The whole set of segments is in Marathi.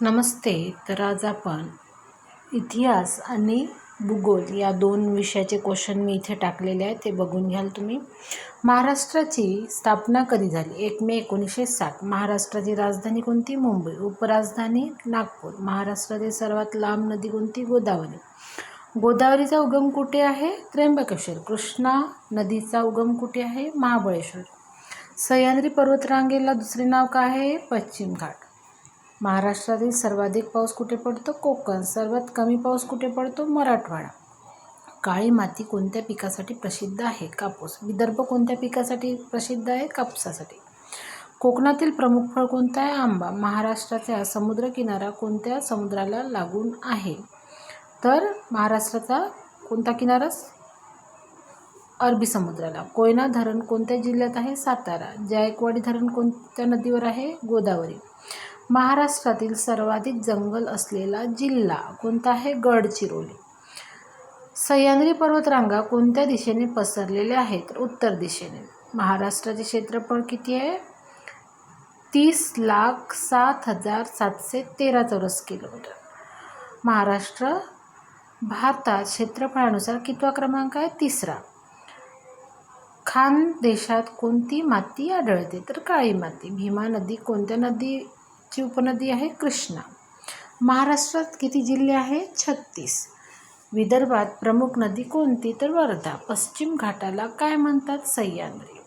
नमस्ते. तर आज आपण इतिहास आणि भूगोल या दोन विषयाचे क्वेश्चन मी इथे टाकलेले आहेत, ते बघून घ्याल तुम्ही. महाराष्ट्राची स्थापना कधी झाली? 1 मे 1960. महाराष्ट्राची राजधानी कोणती? मुंबई. उपराजधानी नागपूर. महाराष्ट्रातील सर्वात लांब नदी कोणती? गोदावरी. गोदावरीचा उगम कुठे आहे? त्र्यंबकेश्वर. कृष्णा नदीचा उगम कुठे आहे? महाबळेश्वर. सह्याद्री पर्वतरांगेला दुसरे नाव काय आहे? पश्चिम घाट. महाराष्ट्रातील सर्वाधिक पाऊस कुठे पडतो? कोकण. सर्वात कमी पाऊस कुठे पडतो? मराठवाडा. काळी माती कोणत्या पिकासाठी प्रसिद्ध आहे? कापूस. विदर्भ कोणत्या पिकासाठी प्रसिद्ध आहे? कापसासाठी. कोकणातील प्रमुख फळ कोणतं आहे? आंबा. महाराष्ट्राचा समुद्रकिनारा कोणत्या समुद्राला लागून आहे? तर महाराष्ट्राचा कोणता किनारा? अरबी समुद्राला. कोयना धरण कोणत्या जिल्ह्यात आहे? सातारा. जायकवाडी धरण कोणत्या नदीवर आहे? गोदावरी. महाराष्ट्रातील सर्वाधिक जंगल असलेला जिल्हा कोणता आहे? गडचिरोली. सह्याद्री पर्वतरांगा कोणत्या दिशेने पसरलेल्या आहेत? उत्तर दिशेने. महाराष्ट्राचे क्षेत्रफळ किती आहे? 30,07,713 चौरस किलोमीटर. महाराष्ट्र भारतात क्षेत्रफळानुसार कितवा क्रमांक आहे? 3रा. खानदेशात कोणती माती आढळते? तर काळी माती. भीमा नदी कोणत्या नदीची उपनदी आहे? कृष्णा. महाराष्ट्रात किती जिल्हे आहेत? 36. विदर्भात प्रमुख नदी कोणती? तर वर्धा. पश्चिम घाटाला काय म्हणतात? सह्याद्री.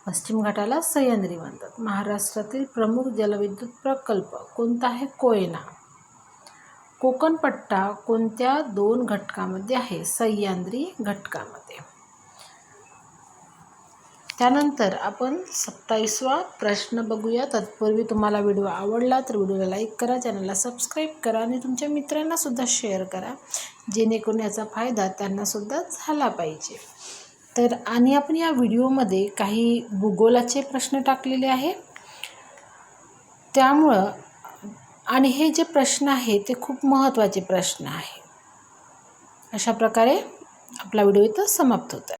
पश्चिम घाटाला सह्याद्री म्हणतात. महाराष्ट्रातील प्रमुख जलविद्युत प्रकल्प कोणता आहे? कोयना. कोकण पट्टा कोणत्या 2 घटकामध्ये आहे? सह्याद्री घटकामध्ये. त्यानंतर आपण 27वा प्रश्न बघूया. तत्पूर्वी तुम्हाला व्हिडिओ आवडला तर व्हिडिओला लाईक करा, चॅनलला सबस्क्राईब करा आणि तुमच्या मित्रांनासुद्धा शेअर करा, जेणेकरून याचा फायदा त्यांनासुद्धा झाला पाहिजे. तर आणि आपण या व्हिडिओमध्ये काही भूगोलाचे प्रश्न टाकलेले आहे, त्यामुळं आणि हे जे प्रश्न आहे ते खूप महत्त्वाचे प्रश्न आहे. अशा प्रकारे आपला व्हिडिओ इथं समाप्त होतो.